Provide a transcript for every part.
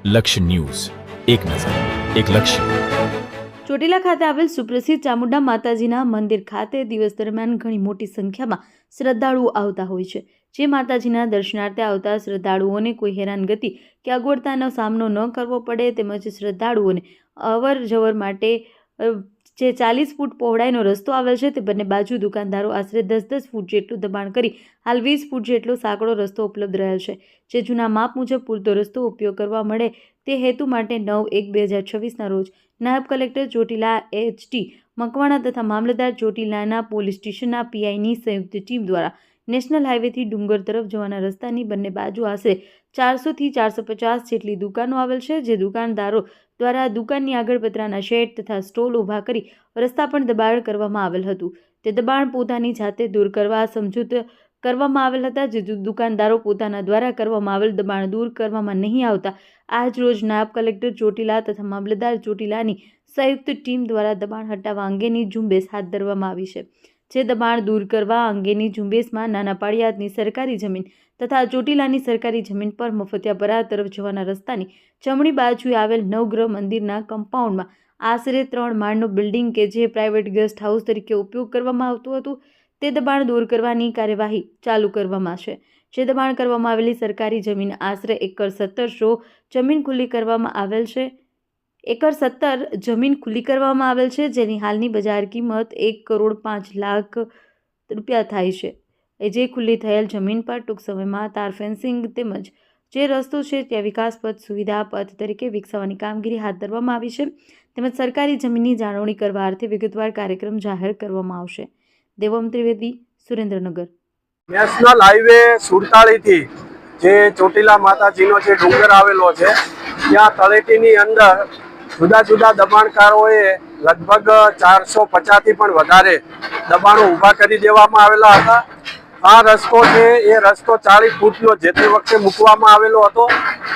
લક્ષ્ય ન્યૂઝ, એક નજર, એક લક્ષ્ય. ચોટીલા ખાતે આવેલ સુપ્રસિદ્ધ ચામુંડા માતાજીના મંદિર ખાતે દિવસ દરમિયાન ઘણી મોટી સંખ્યામાં શ્રદ્ધાળુઓ આવતા હોય છે. જે માતાજીના દર્શનાર્થે આવતા શ્રદ્ધાળુઓને કોઈ હેરાનગતિ કે અગવડતાનો સામનો ન કરવો પડે તેમજ શ્રદ્ધાળુઓને અવર જવર માટે જે 40 ફૂટ પહોળાઈનો રસ્તો આવેલ છે તે બંને બાજુ દુકાનદારો આશરે 10-10 ફૂટ જેટલું દબાણ કરી હાલ 20 ફૂટ જેટલો સાંકડો રસ્તો ઉપલબ્ધ રહેલ છે. જે જૂના માપ મુજબ પૂરતો રસ્તો ઉપયોગ કરવા મળે તે હેતુ માટે 9/1/2026ના રોજ નાયબ કલેક્ટર ચોટીલા HT મકવાણા તથા મામલતદાર ચોટીલાના પોલીસ સ્ટેશનના PIની સંયુક્ત ટીમ દ્વારા નેશનલ હાઈવેથી ડુંગર તરફ જવાના રસ્તાની બંને બાજુ આશરે 400 થી 450 જેટલી દુકાનો આવેલ છે. જે દુકાનદારો દ્વારા દુકાનની આગળ પતરાના શેડ તથા સ્ટોલ ઊભા કરી રસ્તા પર દબાણ કરવામાં આવેલ હતું. તે દબાણ પોતાની જાતે દૂર કરવા સમજૂત કરવામાં આવેલ હતા. જે દુકાનદારો પોતાના દ્વારા કરવામાં આવેલ દબાણ દૂર કરવામાં નહીં આવતા આજ રોજ નાયબ કલેક્ટર ચોટીલા તથા મામલતદાર ચોટીલાની સંયુક્ત ટીમ દ્વારા દબાણ હટાવવા અંગેની ઝુંબેશ હાથ ધરવામાં આવી છે. જે દબાણ દૂર કરવા અંગેની ઝુંબેશમાં નાના પાળિયાદની સરકારી જમીન તથા ચોટીલાની સરકારી જમીન પર મફતિયાપરા તરફ જવાના રસ્તાની જમણી બાજુએ આવેલ નવગ્રહ મંદિરના કમ્પાઉન્ડમાં આશરે 3 માળનું બિલ્ડિંગ કે જે પ્રાઇવેટ ગેસ્ટ હાઉસ તરીકે ઉપયોગ કરવામાં આવતું હતું તે દબાણ દૂર કરવાની કાર્યવાહી ચાલુ કરવામાં છે. જે દબાણ કરવામાં આવેલી સરકારી જમીન આશરે 1/17 જમીન ખુલ્લી કરવામાં આવેલ છે. 1/17 જમીન ખુલ્લી કરવામાં આવેલ છે. જેની હાલની બજાર કિંમત 1,05,00,000 રૂપિયા થાય છે. જે ખુલ્લી થયેલ જમીન પર ટૂંક સમયમાં તાર ફેન્સિંગ તેમજ જે રસ્તો છે ત્યાં વિકાસ પથ સુવિધા પથ તરીકે વિકસાવવાની કામગીરી હાથ ધરવામાં આવી છે. તેમજ સરકારી જમીનની જાળવણી કરવા અર્થે વિગતવાર કાર્યક્રમ જાહેર કરવામાં આવશે. દેવમ ત્રિવેદી, સુરેન્દ્રનગર. નેશનલ હાઈવે 47 થી જે ચોટીલા માતાજીનો જે ડુંગર આવેલો છે ત્યાં તળેટીની અંદર જુદા જુદા દબાણકારોએ લગભગ 450 થી પણ વધારે દબાણો ઊભા કરી દેવામાં આવેલા હતા. આ રસ્તો છે એ રસ્તો 40 ફૂટનો જે તે વખતે મૂકવામાં આવેલો હતો,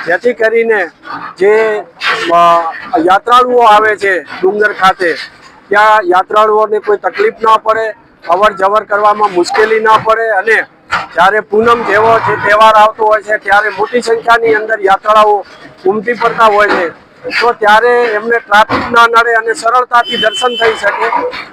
જેથી કરીને જે યાત્રાળુઓ આવે છે ડુંગર ખાતે ત્યાં યાત્રાળુઓને કોઈ તકલીફ ન પડે, અવર જવર કરવામાં મુશ્કેલી ન પડે અને જ્યારે પૂનમ જેવો જે તહેવાર આવતો હોય છે ત્યારે મોટી સંખ્યાની અંદર યાત્રાળુઓ ઉમટી પડતા હોય છે, તો ત્યારે એમને ટ્રાફિક ના નડે અને સરળતાથી દર્શન થઈ શકે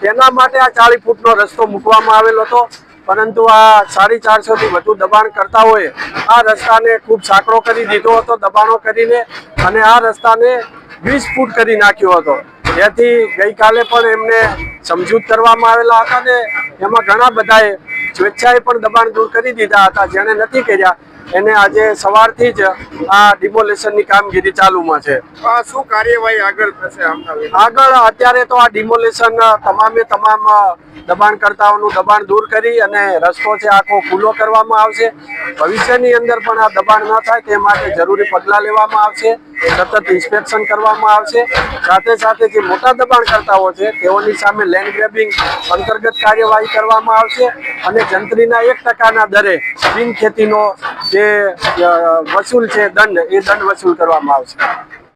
તેના માટે આ 40 ફૂટનો રસ્તો મૂકવામાં આવેલો હતો. પરંતુ આ 450 થી વધુ દબાણ કરતા હોય આ રસ્તાને ખૂબ સાંકડો કરી દીધો હતો દબાણો કરીને અને આ રસ્તાને 20 ફૂટ કરી નાખ્યો હતો. જેથી ગઈકાલે પણ એમને સમજૂત કરવામાં આવેલા હતા ને એમાં ઘણા બધાએ સ્વેચ્છાએ પણ દબાણ દૂર કરી દીધા હતા. જેણે નથી કર્યા એને આજે સવારથી જ આ ડિમોલેશનની કામગીરી ચાલુમાં છે. શું કાર્યવાહી આગળ થશે? આગળ અત્યારે તો આ ડિમોલેશન તમામે તમામ દબાણકર્તાઓનું દબાણ દૂર કરી અને રસ્તો છે આખો ખુલ્લો કરવામાં આવશે. ભવિષ્યની અંદર પણ આ દબાણ ન થાય તે માટે જરૂરી પગલાં લેવામાં આવશે, સતત ઇન્સ્પેક્શન કરવામાં આવશે. સાથે સાથે જે મોટા દબાણકર્તાઓ છે તેઓની સામે લેન્ડ ગ્રેબિંગ અંતર્ગત કાર્યવાહી કરવામાં આવશે અને જંત્રીના 1% દરે બિન ખેતીનો જે વસૂલ છે દંડ એ દંડ વસૂલ કરવામાં આવશે.